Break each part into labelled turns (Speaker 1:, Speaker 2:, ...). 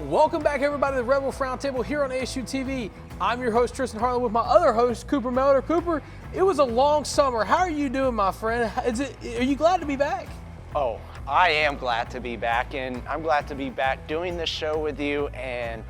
Speaker 1: Welcome back, everybody, to the Rebel Roundtable here on ASU-TV. I'm your host, Tristan Harlan, with my other host, Cooper Melder. Cooper, it was a long summer. How are you doing, my friend? Are you glad to be back?
Speaker 2: Oh, I am glad to be back, and I'm glad to be back doing this show with you, and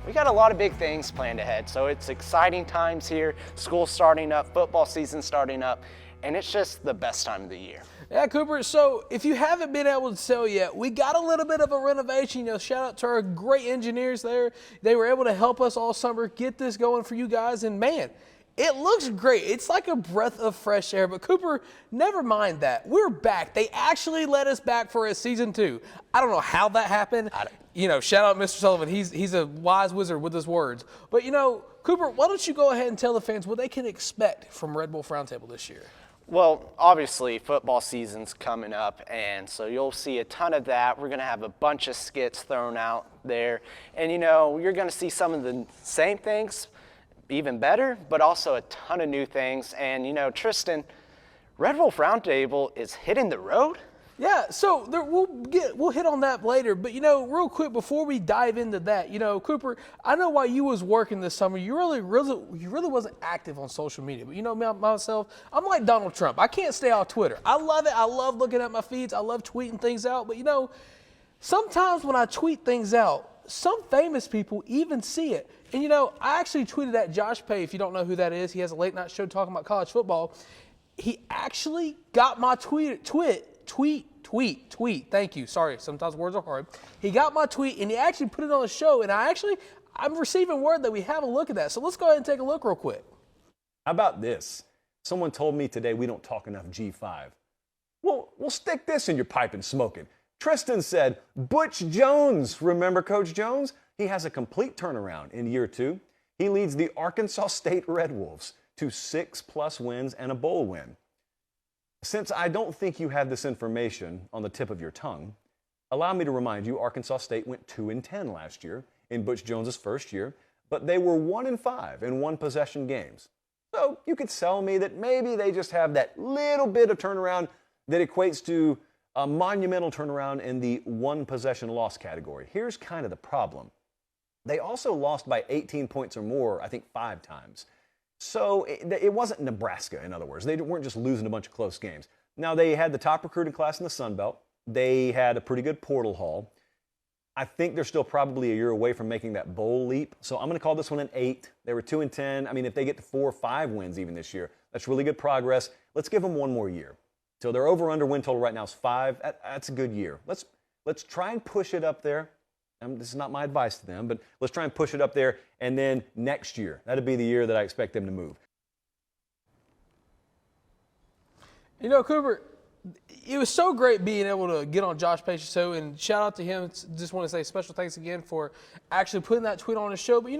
Speaker 2: we got a lot of big things planned ahead. So it's exciting times here, school starting up, football season starting up, and it's just the best time of the year.
Speaker 1: Yeah, Cooper, so if you haven't been able to tell yet, we got a little bit of a renovation. Shout out to our great engineers there. They were able to help us all summer get this going for you guys, and man, it looks great. It's like a breath of fresh air. But Cooper, never mind that. We're back. They actually let us back for a season 2. I don't know how that happened. Shout out Mr. Sullivan. He's a wise wizard with his words. But Cooper, why don't you go ahead and tell the fans what they can expect from Red Bull Roundtable this year?
Speaker 2: Well, obviously, football season's coming up, and so you'll see a ton of that. We're going to have a bunch of skits thrown out there. And, you're going to see some of the same things, even better, but also a ton of new things. And, Tristan, Red Bull Roundtable is hitting the road.
Speaker 1: Yeah, so we'll hit on that later. But, real quick, before we dive into that, Cooper, I know while you was working this summer, you really wasn't active on social media. But, myself, I'm like Donald Trump. I can't stay off Twitter. I love it. I love looking at my feeds. I love tweeting things out. But, sometimes when I tweet things out, some famous people even see it. And, I actually tweeted at Josh Pay. If you don't know who that is, he has a late night show talking about college football. He actually got my tweet. Thank you. Sorry, sometimes words are hard. He got my tweet, and he actually put it on the show, and I'm receiving word that we have a look at that. So let's go ahead and take a look real quick.
Speaker 3: How about this? Someone told me today we don't talk enough G5. Well, we'll stick this in your pipe and smoke it. Tristan said, Butch Jones, remember Coach Jones? He has a complete turnaround in year 2. He leads the Arkansas State Red Wolves to 6+ wins and a bowl win. Since I don't think you have this information on the tip of your tongue, allow me to remind you Arkansas State went 2-10 last year in Butch Jones's first year, but they were 1-5 in one-possession games. So you could tell me that maybe they just have that little bit of turnaround that equates to a monumental turnaround in the one-possession loss category. Here's kind of the problem. They also lost by 18 points or more, I think 5 times. So it wasn't Nebraska, in other words. They weren't just losing a bunch of close games. Now, they had the top recruiting class in the Sun Belt. They had a pretty good portal haul. I think they're still probably a year away from making that bowl leap. So I'm going to call this one an 8. They were 2-10. I mean, if they get to 4 or 5 wins even this year, that's really good progress. Let's give them one more year. So their over-under win total right now is 5. That's a good year. Let's try and push it up there. This is not my advice to them, but let's try and push it up there. And then next year, that'll be the year that I expect them to move.
Speaker 1: Cooper, it was so great being able to get on Josh Pace's show, and shout out to him. Just want to say special thanks again for actually putting that tweet on his show. But,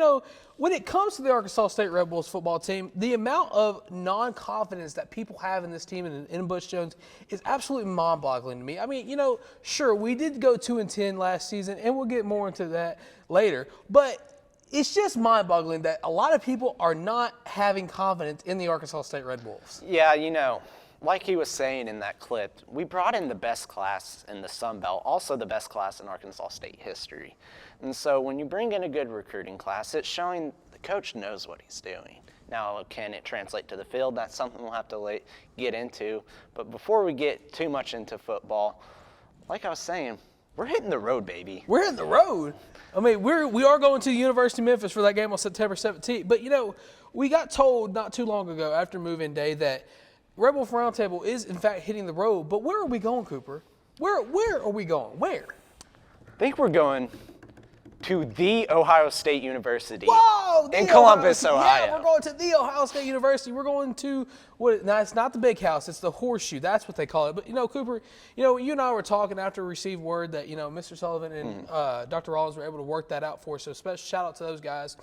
Speaker 1: when it comes to the Arkansas State Red Bulls football team, the amount of non-confidence that people have in this team and in Butch Jones is absolutely mind-boggling to me. I mean, sure, we did go 2-10 last season, and we'll get more into that later. But it's just mind-boggling that a lot of people are not having confidence in the Arkansas State Red Bulls.
Speaker 2: Yeah, like he was saying in that clip, we brought in the best class in the Sun Belt, also the best class in Arkansas State history. And so when you bring in a good recruiting class, it's showing the coach knows what he's doing. Now, can it translate to the field? That's something we'll have to get into. But before we get too much into football, like I was saying, we're hitting the road, baby.
Speaker 1: We're hitting the road. I mean, we are going to the University of Memphis for that game on September 17th. But, we got told not too long ago after move-in day that Rebel Roundtable is, in fact, hitting the road. But where are we going, Cooper? Where are we going? Where?
Speaker 2: I think we're going to the Ohio State University in
Speaker 1: Columbus,
Speaker 2: Ohio.
Speaker 1: Yeah, we're going to the Ohio State University. We're going to now it's not the big house, it's the horseshoe. That's what they call it. But Cooper, you and I were talking after we received word that Mr. Sullivan and Dr. Rollins were able to work that out for us. So special shout out to those guys.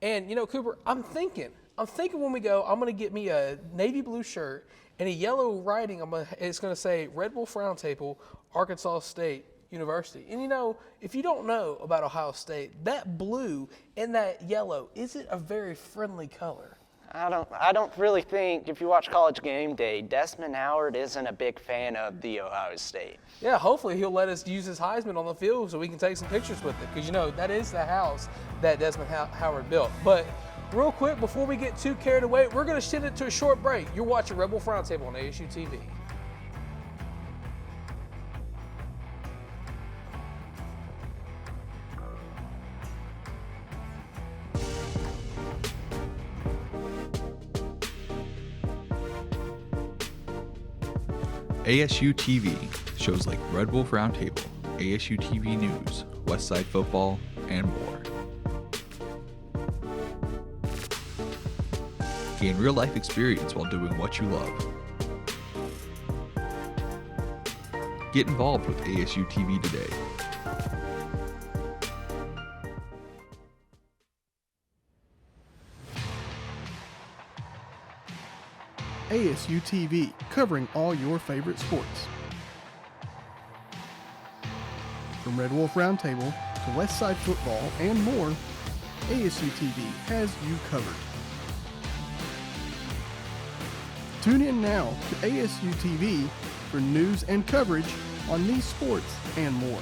Speaker 1: And Cooper, I'm thinking when we go, I'm going to get me a navy blue shirt and a yellow writing. It's going to say Red Bull Roundtable, Arkansas State University. And if you don't know about Ohio State, that blue and that yellow isn't a very friendly color.
Speaker 2: I don't really think, if you watch College Game Day, Desmond Howard isn't a big fan of the Ohio State.
Speaker 1: Yeah, hopefully he'll let us use his Heisman on the field so we can take some pictures with it, because, that is the house that Desmond Howard built. But real quick, before we get too carried away, we're going to send it to a short break. You're watching Red Wolf Roundtable on ASU-TV.
Speaker 4: ASU-TV, shows like Red Wolf Roundtable, ASU-TV News, Westside Football, and more. Gain real-life experience while doing what you love. Get involved with ASU-TV today.
Speaker 5: ASU-TV, covering all your favorite sports. From Red Wolf Roundtable to Westside Football and more, ASU-TV has you covered. Tune in now to ASU-TV for news and coverage on these sports and more.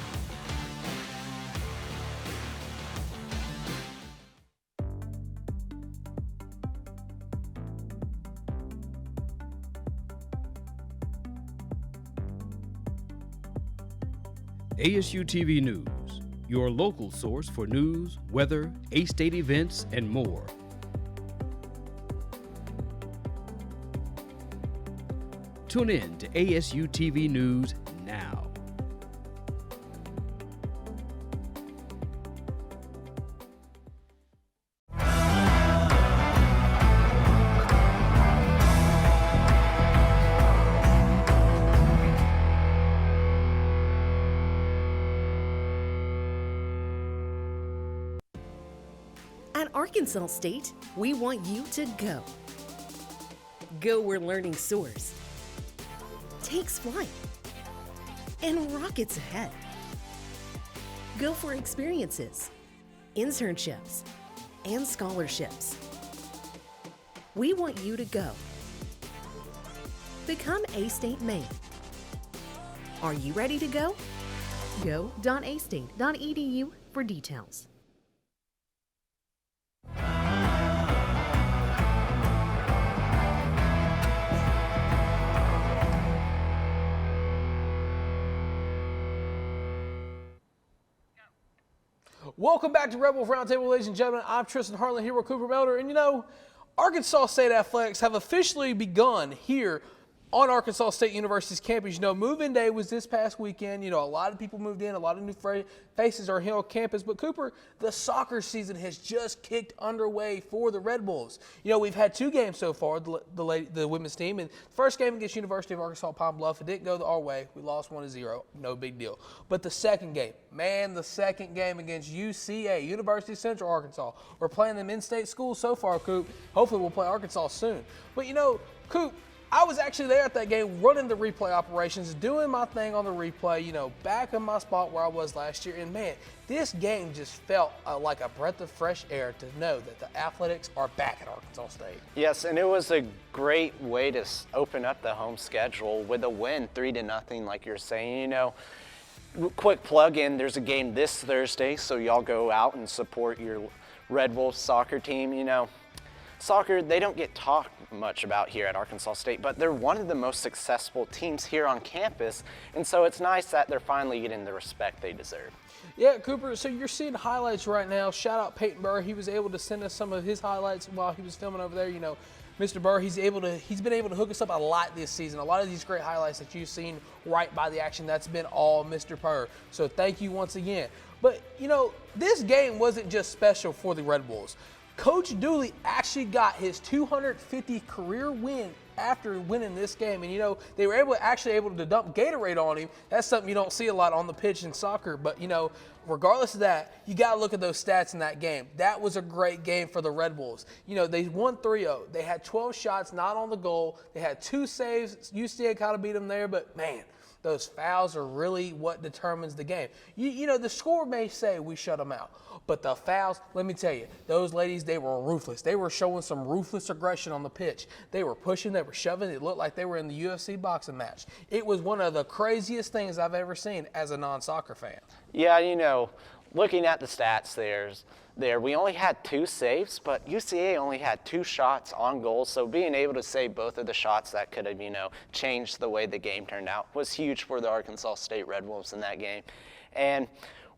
Speaker 6: ASU-TV News, your local source for news, weather, A-State events, and more. Tune in to ASU-TV News now.
Speaker 7: At Arkansas State, we want you to go. Go where learning soars, takes flight, and rockets ahead. Go for experiences, internships, and scholarships. We want you to go. Become A-State Maine. Are you ready to go? Go.astate.edu for details.
Speaker 1: Welcome back to Red Wolf Roundtable, ladies and gentlemen. I'm Tristan Harlan here with Cooper Melder. And Arkansas State Athletics have officially begun here on Arkansas State University's campus. Move-in day was this past weekend. A lot of people moved in. A lot of new faces are here on campus. But, Cooper, the soccer season has just kicked underway for the Red Wolves. We've had 2 games so far, the women's team. And the first game against University of Arkansas Pine Bluff, it didn't go our way. We lost 1-0. No big deal. But the second game, the second game against UCA, University of Central Arkansas. We're playing them in-state schools so far, Coop. Hopefully we'll play Arkansas soon. But, Coop, I was actually there at that game running the replay operations, doing my thing on the replay, back in my spot where I was last year. And, man, this game just felt like a breath of fresh air to know that the Athletics are back at Arkansas State.
Speaker 2: Yes, and it was a great way to open up the home schedule with a win, 3-0, like you're saying. Quick plug in, there's a game this Thursday, so y'all go out and support your Red Wolves soccer team. Soccer, they don't get talked much about here at Arkansas State, but they're one of the most successful teams here on campus, and so it's nice that they're finally getting the respect they deserve.
Speaker 1: Yeah, Cooper, so you're seeing highlights right now. Shout out Peyton Burr. He was able to send us some of his highlights while he was filming over there. Mr. Burr, he's been able to hook us up a lot this season. A lot of these great highlights that you've seen right by the action, that's been all Mr. Burr. So thank you once again. But, this game wasn't just special for the Red Wolves. Coach Dooley actually got his 250th career win after winning this game. And, they were able to dump Gatorade on him. That's something you don't see a lot on the pitch in soccer. But, regardless of that, you got to look at those stats in that game. That was a great game for the Red Wolves. They won 3-0. They had 12 shots, not on the goal. They had 2 saves. UCA kind of beat them there. But, man, Those fouls are really what determines the game. You know, the score may say we shut them out, but the fouls, let me tell you, those ladies, they were ruthless. They were showing some ruthless aggression on the pitch. They were pushing, they were shoving. It looked like they were in the UFC boxing match. It was one of the craziest things I've ever seen as a non-soccer fan.
Speaker 2: Yeah, you know, looking at the stats we only had 2 saves, but UCA only had 2 shots on goal, so being able to save both of the shots that could have, you know, changed the way the game turned out was huge for the Arkansas State Red Wolves in that game. And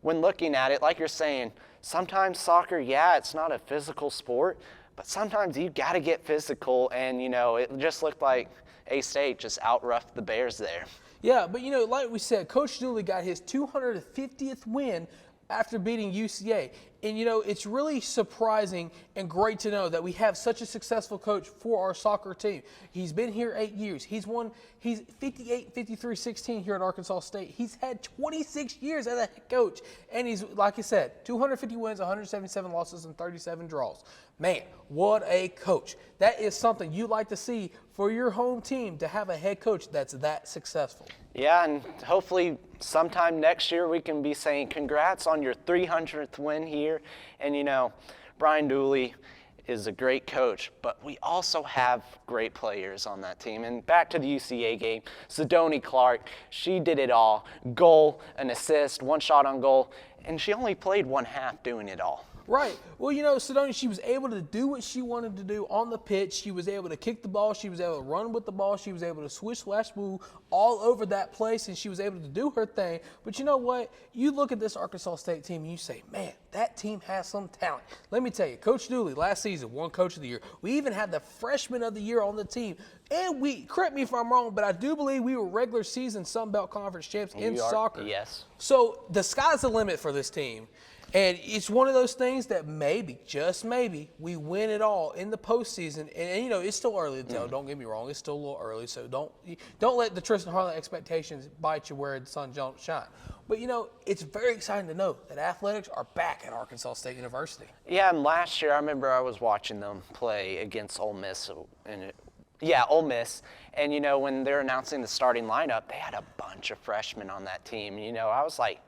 Speaker 2: when looking at it, like you're saying, sometimes soccer, yeah, it's not a physical sport, but sometimes you got to get physical, and, you know, it just looked like A-State just out-roughed the Bears there.
Speaker 1: Yeah, but, you know, like we said, Coach Dooley got his 250th win after beating UCA. And, you know, it's really surprising and great to know that we have such a successful coach for our soccer team. He's been here 8 years. He's 58, 53, 16 here at Arkansas State. He's had 26 years as a head coach. And he's, like I said, 250 wins, 177 losses, and 37 draws. Man, what a coach. That is something you like to see for your home team, to have a head coach that's that successful.
Speaker 2: Yeah, and hopefully sometime next year we can be saying congrats on your 300th win here. And, you know, Brian Dooley is a great coach, but we also have great players on that team. And back to the UCA game, Sidoni Clark, she did it all. Goal, an assist, 1 shot on goal, and she only played 1 half doing it all.
Speaker 1: Right. Well, you know, Sidoni, she was able to do what she wanted to do on the pitch. She was able to kick the ball. She was able to run with the ball. She was able to swish, slash, move all over that place, and she was able to do her thing. But you know what? You look at this Arkansas State team, and you say, man, that team has some talent. Let me tell you, Coach Dooley last season won Coach of the Year. We even had the Freshman of the Year on the team. And we, correct me if I'm wrong, but I do believe we were regular season Sun Belt Conference champs in soccer.
Speaker 2: Yes.
Speaker 1: So the sky's the limit for this team. And it's one of those things that maybe, just maybe, we win it all in the postseason. And you know, it's still early to tell. Don't get me wrong. It's still a little early. So don't let the Tristan Harlan expectations bite you where the sun don't shine. But, you know, it's very exciting to know that athletics are back at Arkansas State University.
Speaker 2: Yeah, and last year I remember I was watching them play against Ole Miss. Ole Miss. And, you know, when they're announcing the starting lineup, they had a bunch of freshmen on that team. You know, I was like,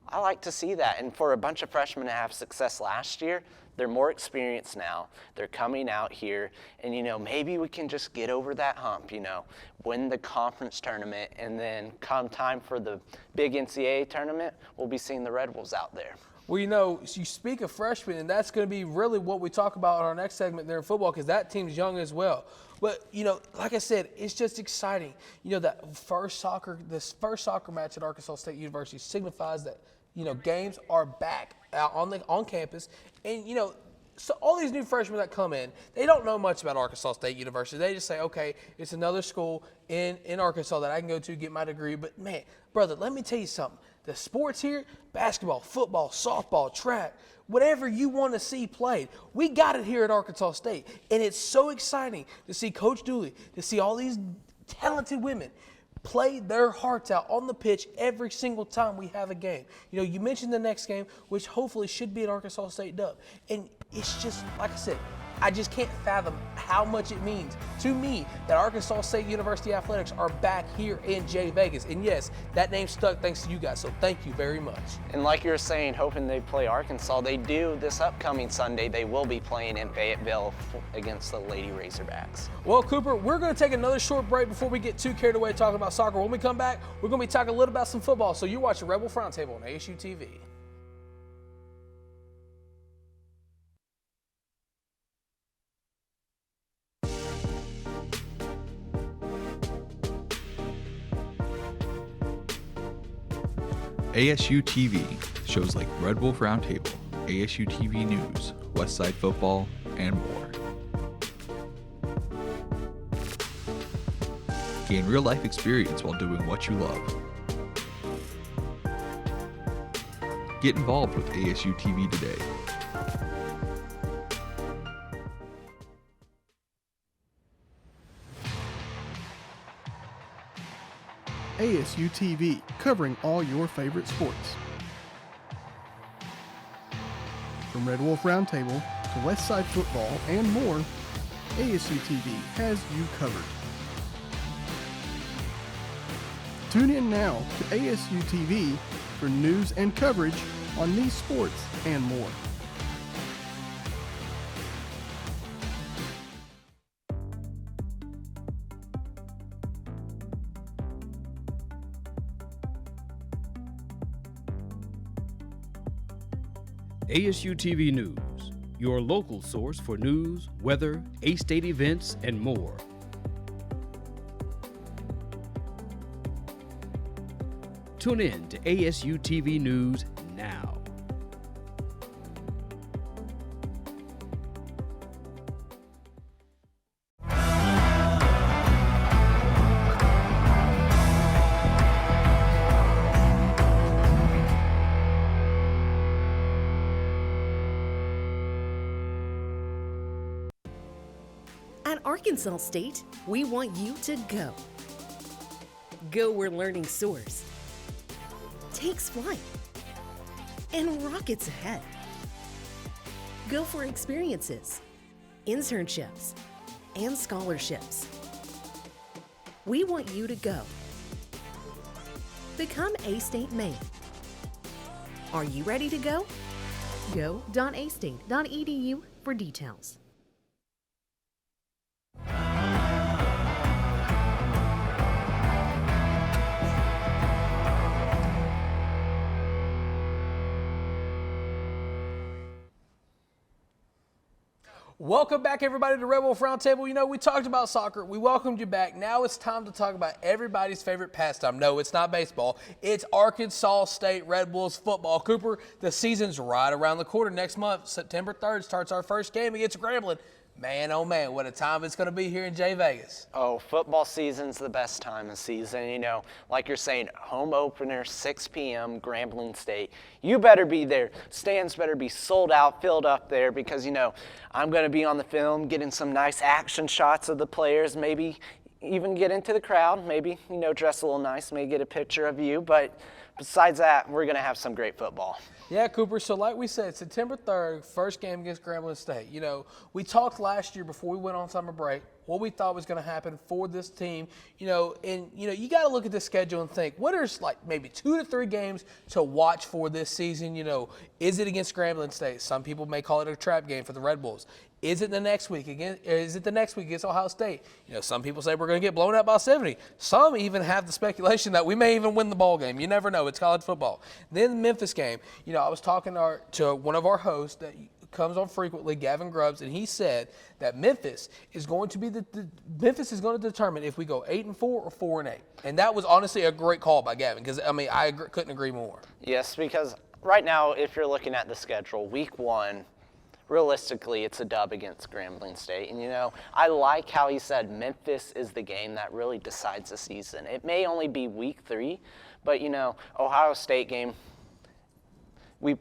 Speaker 2: I like to see that. And for a bunch of freshmen to have success last year, they're more experienced now. They're coming out here. And, you know, maybe we can just get over that hump, you know, win the conference tournament. And then come time for the big NCAA tournament, we'll be seeing the Red Wolves out there.
Speaker 1: Well, you know, you speak of freshmen, and that's going to be really what we talk about in our next segment there in football, because that team's young as well. But, you know, like I said, it's just exciting. You know, this first soccer match at Arkansas State University signifies that, you know, games are back out on campus. And, you know, so all these new freshmen that come in, they don't know much about Arkansas State University. They just say, okay, it's another school in Arkansas that I can go to get my degree. But, man, brother, let me tell you something. The sports here, basketball, football, softball, track, whatever you want to see played, we got it here at Arkansas State. And it's so exciting to see Coach Dooley, to see all these talented women play their hearts out on the pitch every single time we have a game. You know, you mentioned the next game, which hopefully should be an Arkansas State dub. And it's just, like I said, I just can't fathom how much it means to me that Arkansas State University athletics are back here in J Vegas. And yes, that name stuck thanks to you guys, so thank you very much.
Speaker 2: And like you were saying, hoping they play Arkansas, they do this upcoming Sunday. They will be playing in Fayetteville against the Lady Razorbacks.
Speaker 1: Well, Cooper, we're going to take another short break before we get too carried away talking about soccer. When we come back, we're going to be talking a little about some football. So you're watching Red Wolf Roundtable on ASU-TV.
Speaker 4: ASU-TV, shows like Red Wolf Roundtable, ASU-TV News, Westside Football, and more. Gain real-life experience while doing what you love. Get involved with ASU-TV today.
Speaker 5: ASU-TV, covering all your favorite sports. From Red Wolf Roundtable to Westside Football and more, ASU-TV has you covered. Tune in now to ASU TV for news and coverage on these sports and more.
Speaker 6: ASU-TV News, your local source for news, weather, A-State events, and more. Tune in to ASU-TV News now.
Speaker 7: At Arkansas State, we want you to go. Go where learning soars, takes flight, and rockets ahead. Go for experiences, internships, and scholarships. We want you to go. Become A-State Maine. Are you ready to go? Go.astate.edu for details.
Speaker 1: Welcome back, everybody, to Red Wolf Roundtable. You know, we talked about soccer. We welcomed you back. Now it's time to talk about everybody's favorite pastime. No, it's not baseball. It's Arkansas State Red Wolves football. Cooper, the season's right around the corner. Next month, September 3rd, starts our first game against Grambling. Man, oh man, what a time it's going to be here in J Vegas.
Speaker 2: Oh, football season's the best time of season. You know, like you're saying, home opener, 6 p.m., Grambling State. You better be there. Stands better be sold out, filled up there, because, you know, I'm going to be on the film getting some nice action shots of the players, maybe even get into the crowd, maybe, you know, dress a little nice, maybe get a picture of you. But besides that, we're going to have some great football.
Speaker 1: Yeah, Cooper, so like we said, September 3rd, first game against Grambling State. You know, we talked last year before we went on summer break what we thought was going to happen for this team. You know, and, you know, you got to look at the schedule and think, what are like maybe 2 to 3 games to watch for this season? You know, is it against Grambling State? Some people may call it a trap game for the Red Bulls. Is it the next week against Ohio State? You know, some people say we're going to get blown out by 70. Some even have the speculation that we may even win the ball game. You never know. It's college football. Then the Memphis game. You know, I was talking to one of our hosts that comes on frequently, Gavin Grubbs, and he said that Memphis is going to determine if we go 8-4 or 4-8. And that was honestly a great call by Gavin, because I mean couldn't agree more.
Speaker 2: Yes, because right now, if you're looking at the schedule, week 1. Realistically, it's a dub against Grambling State. And, you know, I like how he said Memphis is the game that really decides the season. It may only be week 3, but, you know, Ohio State game, we're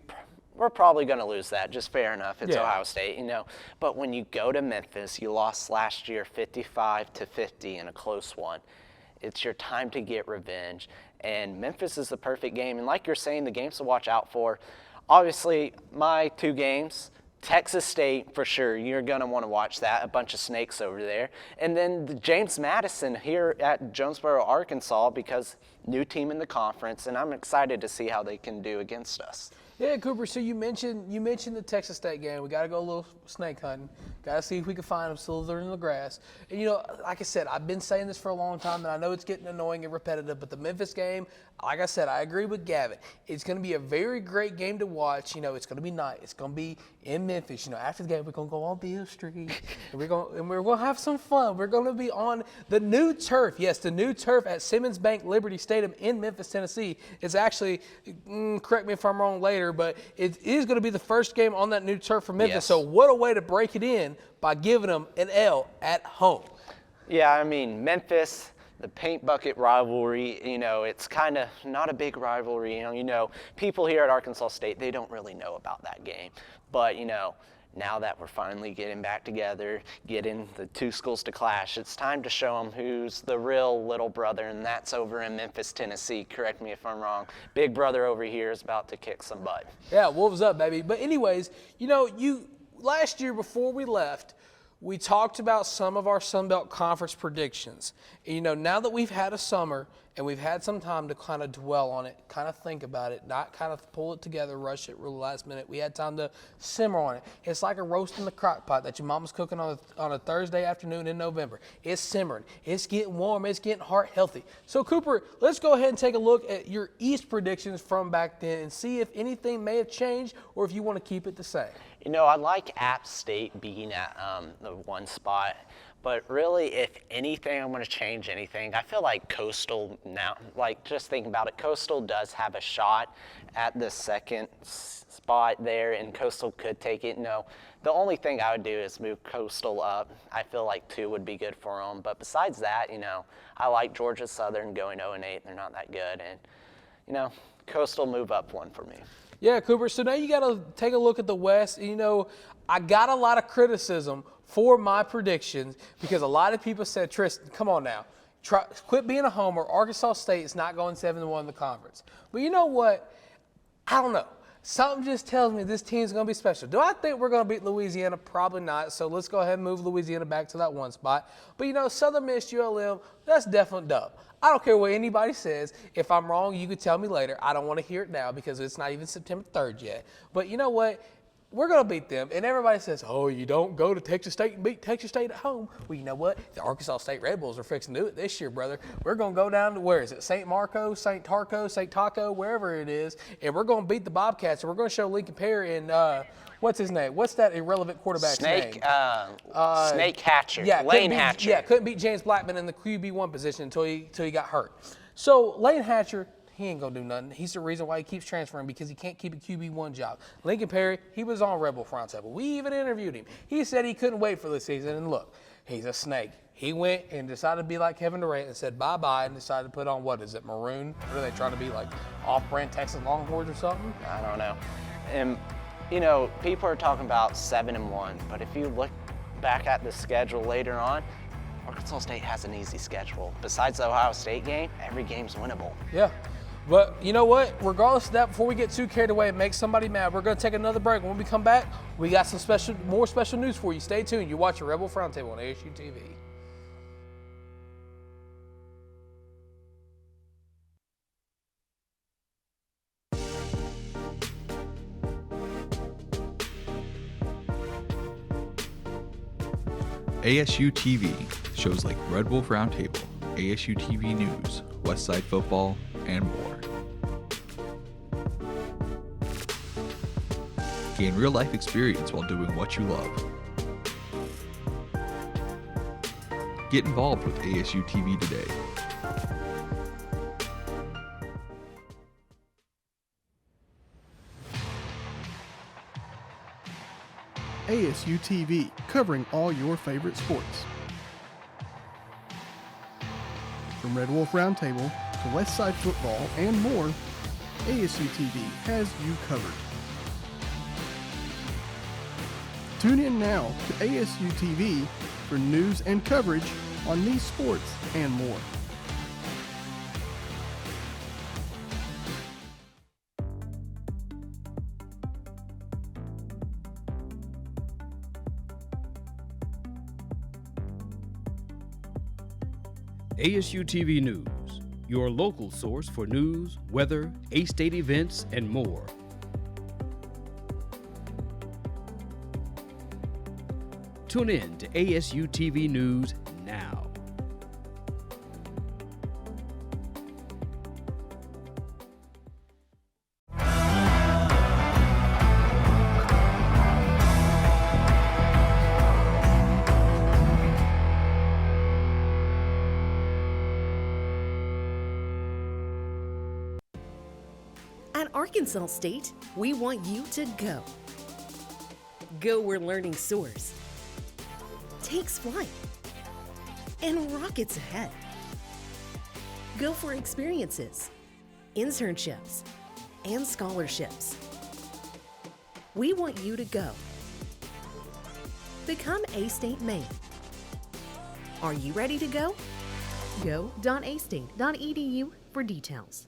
Speaker 2: probably going to lose that. Just fair enough. It's Ohio State, you know. But when you go to Memphis, you lost last year 55-50 in a close one. It's your time to get revenge. And Memphis is the perfect game. And like you're saying, the games to watch out for, obviously, my 2 games, Texas State, for sure, you're going to want to watch that, a bunch of snakes over there. And then the James Madison here at Jonesboro, Arkansas, because new team in the conference, and I'm excited to see how they can do against us.
Speaker 1: Yeah, Cooper, so you mentioned the Texas State game. We got to go a little snake hunting. Got to see if we can find them slithering in the grass. And, you know, like I said, I've been saying this for a long time, and I know it's getting annoying and repetitive, but the Memphis game, like I said, I agree with Gavin. It's going to be a very great game to watch. You know, it's going to be nice. It's going to be in Memphis. You know, after the game, we're going to go on Beale Street, and we're going to have some fun. We're going to be on the new turf. Yes, the new turf at Simmons Bank Liberty Stadium in Memphis, Tennessee. It's actually, correct me if I'm wrong later, but it is going to be the first game on that new turf for Memphis.
Speaker 2: Yes.
Speaker 1: So what a way to break it in by giving them an L at home.
Speaker 2: Yeah, I mean, Memphis, the paint bucket rivalry, you know, it's kind of not a big rivalry. You know, people here at Arkansas State, they don't really know about that game. But, you know, now that we're finally getting back together, getting the 2 schools to clash, it's time to show them who's the real little brother, and that's over in Memphis, Tennessee. Correct me if I'm wrong. Big brother over here is about to kick some butt.
Speaker 1: Yeah, Wolves up, baby. But anyways, you know, last year before we left, we talked about some of our Sun Belt Conference predictions. And, you know, now that we've had a summer and we've had some time to kind of dwell on it, kind of think about it, not kind of pull it together, rush it real last minute. We had time to simmer on it. It's like a roast in the crock pot that your mama's cooking on a Thursday afternoon in November. It's simmering. It's getting warm. It's getting heart healthy. So, Cooper, let's go ahead and take a look at your East predictions from back then and see if anything may have changed or if you want to keep it the same.
Speaker 2: You know, I like App State being at the one spot, but really, if anything, I'm going to change anything. I feel like Coastal now, like just thinking about it, Coastal does have a shot at the second spot there, and Coastal could take it. No, the only thing I would do is move Coastal up. I feel like 2 would be good for them. But besides that, you know, I like Georgia Southern going 0-8. They're not that good. And, you know, Coastal move up 1 for me.
Speaker 1: Yeah, Cooper, so now you got to take a look at the West. You know, I got a lot of criticism for my predictions because a lot of people said, Tristan, come on now. Quit being a homer. Arkansas State is not going 7-1 in the conference. But you know what? I don't know. Something just tells me this team's going to be special. Do I think we're going to beat Louisiana? Probably not. So let's go ahead and move Louisiana back to that 1 spot. But, you know, Southern Miss, ULM, that's definitely dub. I don't care what anybody says. If I'm wrong, you can tell me later. I don't want to hear it now because it's not even September 3rd yet. But you know what? We're going to beat them. And everybody says, oh, you don't go to Texas State and beat Texas State at home. Well, you know what? The Arkansas State Red Bulls are fixing to do it this year, brother. We're going to go down to, where is it, St. Marco, St. Tarco, St. Taco, wherever it is, and we're going to beat the Bobcats, and we're going to show Lincoln Perry and what's his name? What's that irrelevant quarterback's name?
Speaker 2: Snake Hatcher,
Speaker 1: yeah,
Speaker 2: Lane Hatcher.
Speaker 1: Yeah, couldn't beat James Blackman in the QB1 position until he got hurt. So Lane Hatcher, he ain't going to do nothing. He's the reason why he keeps transferring, because he can't keep a QB1 job. Lincoln Perry, he was on Rebel Roundtable. We even interviewed him. He said he couldn't wait for the season, and look, he's a snake. He went and decided to be like Kevin Durant and said bye-bye and decided to put on, what is it, maroon? What are they trying to be, like off-brand Texas Longhorns or something?
Speaker 2: I don't know. And, you know, people are talking about 7-1, but if you look back at the schedule later on, Arkansas State has an easy schedule. Besides the Ohio State game, every game's winnable.
Speaker 1: Yeah. But you know what? Regardless of that, before we get too carried away and make somebody mad, we're going to take another break. When we come back, we got some more special news for you. Stay tuned. You're watching Rebel Roundtable on ASU-TV.
Speaker 4: ASU-TV, shows like Red Wolf Roundtable, ASU-TV News, Westside Football, and more. Gain real-life experience while doing what you love. Get involved with ASU-TV today.
Speaker 5: ASU-TV, covering all your favorite sports. From Red Wolf Roundtable to Westside Football and more, ASU-TV has you covered. Tune in now to ASU-TV for news and coverage on these sports and more.
Speaker 6: ASU-TV News, your local source for news, weather, A-State events, and more. Tune in to ASU-TV News now.
Speaker 7: At Arkansas State, we want you to go. Go where learning soars, takes flight, and rockets ahead. Go for experiences, internships, and scholarships. We want you to go. Become A-State Maine. Are you ready to go? Go.astate.edu for details.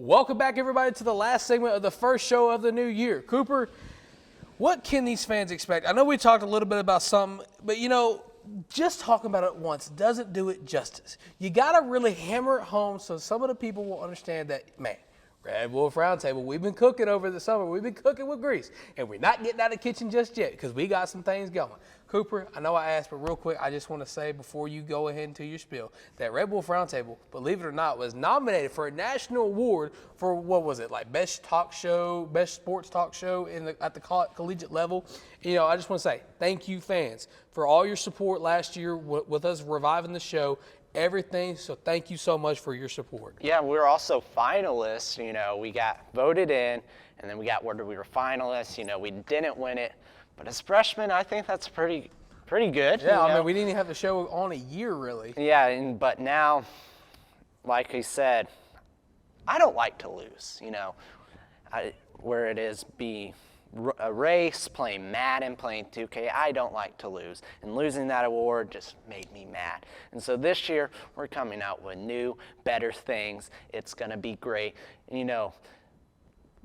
Speaker 1: Welcome back, everybody, to the last segment of the first show of the new year. Cooper, what can these fans expect? I know we talked a little bit about some, but, you know, just talking about it once doesn't do it justice. You got to really hammer it home so some of the people will understand that, man, Red Wolf Roundtable, we've been cooking over the summer. We've been cooking with grease, and we're not getting out of the kitchen just yet because we got some things going. Cooper, I know I asked, but real quick, I just want to say before you go ahead into your spiel that Red Wolf Roundtable, believe it or not, was nominated for a national award for, what was it, like best talk show, best sports talk show at the collegiate level. You know, I just want to say thank you, fans, for all your support last year with us reviving the show. Everything, so thank you so much for your support.
Speaker 2: Yeah, we were also finalists. You know, we got voted in, and then we got word that we were finalists. You know, we didn't win it, but as freshmen, I think that's pretty good.
Speaker 1: Yeah,
Speaker 2: you know?
Speaker 1: I mean, we didn't even have the show on a year, really.
Speaker 2: Yeah, but now, like he said, I don't like to lose. You know, where it is a race, playing Madden, playing 2K, I don't like to lose. And losing that award just made me mad. And so this year, we're coming out with new, better things. It's going to be great. You know,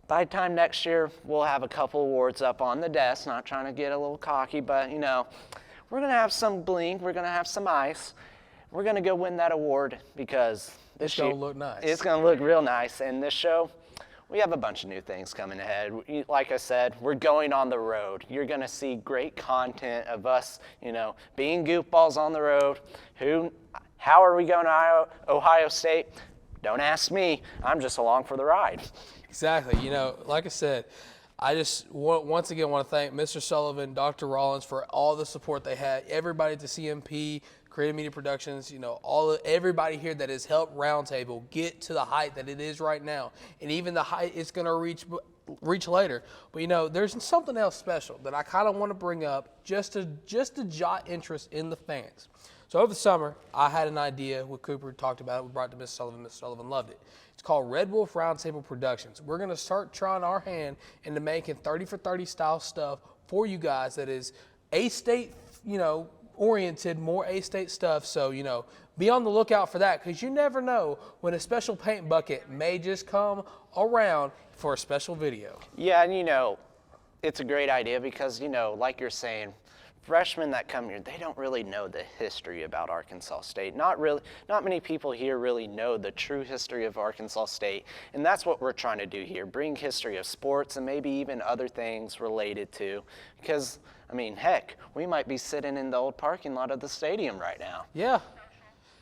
Speaker 2: by the time next year, we'll have a couple awards up on the desk. Not trying to get a little cocky, but, you know, we're going to have some bling. We're going to have some ice. We're going to go win that award because
Speaker 1: It's going to look nice.
Speaker 2: It's going to look real nice. And this show, we have a bunch of new things coming ahead. Like I said, we're going on the road. You're going to see great content of us, you know, being goofballs on the road. How are we going to Ohio State? Don't ask me. I'm just along for the ride.
Speaker 1: Exactly. You know, like I said, I just once again want to thank Mr. Sullivan, Dr. Rollins for all the support they had, everybody at the CMP, Creative Media Productions, you know, everybody here that has helped Roundtable get to the height that it is right now, and even the height it's going to reach later. But you know, there's something else special that I kind of want to bring up just to jot interest in the fans. So over the summer, I had an idea. What Cooper talked about it. We brought it to Mr. Sullivan. Mr. Sullivan loved it. It's called Red Wolf Roundtable Productions. We're going to start trying our hand into making 30 for 30 style stuff for you guys that is A-State, you know, oriented, more A-State stuff. So, you know, be on the lookout for that because you never know when a special paint bucket may just come around for a special video. Yeah,
Speaker 2: and you know, it's a great idea because, you know, like you're saying, freshmen that come here, they don't really know the history about Arkansas State. Not many people here really know the true history of Arkansas State, and that's what we're trying to do here, bring history of sports and maybe even other things related to, because, I mean, heck, we might be sitting in the old parking lot of the stadium right now.
Speaker 1: Yeah.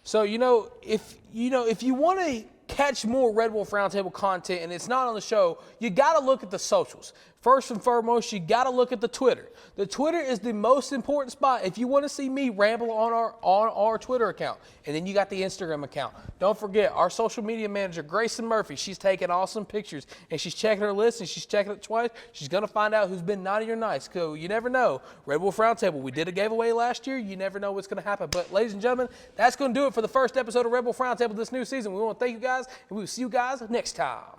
Speaker 1: So, you know, if you want to catch more Red Wolf Roundtable content and it's not on the show, you got to look at the socials. First and foremost, you got to look at the Twitter. The Twitter is the most important spot if you want to see me ramble on our Twitter account. And then you got the Instagram account. Don't forget, our social media manager, Grayson Murphy, she's taking awesome pictures, and she's checking her list, and she's checking it twice. She's going to find out who's been naughty or nice. So you never know. Red Wolf Roundtable, we did a giveaway last year. You never know what's going to happen. But ladies and gentlemen, that's going to do it for the first episode of Red Wolf Roundtable this new season. We want to thank you guys, and we will see you guys next time.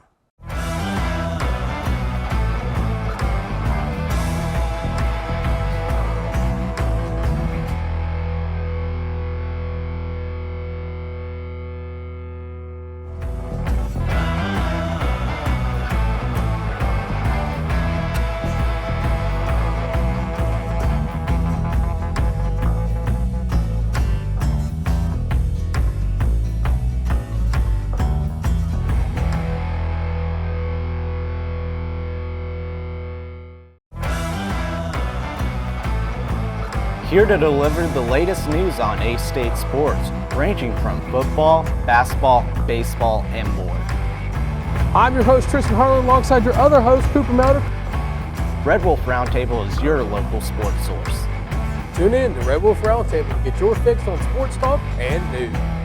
Speaker 2: Here to deliver the latest news on A-State sports, ranging from football, basketball, baseball, and more.
Speaker 1: I'm your host, Tristan Harlan, alongside your other host, Cooper Melder.
Speaker 2: Red Wolf Roundtable is your local sports source.
Speaker 1: Tune in to Red Wolf Roundtable to get your fix on sports talk and news.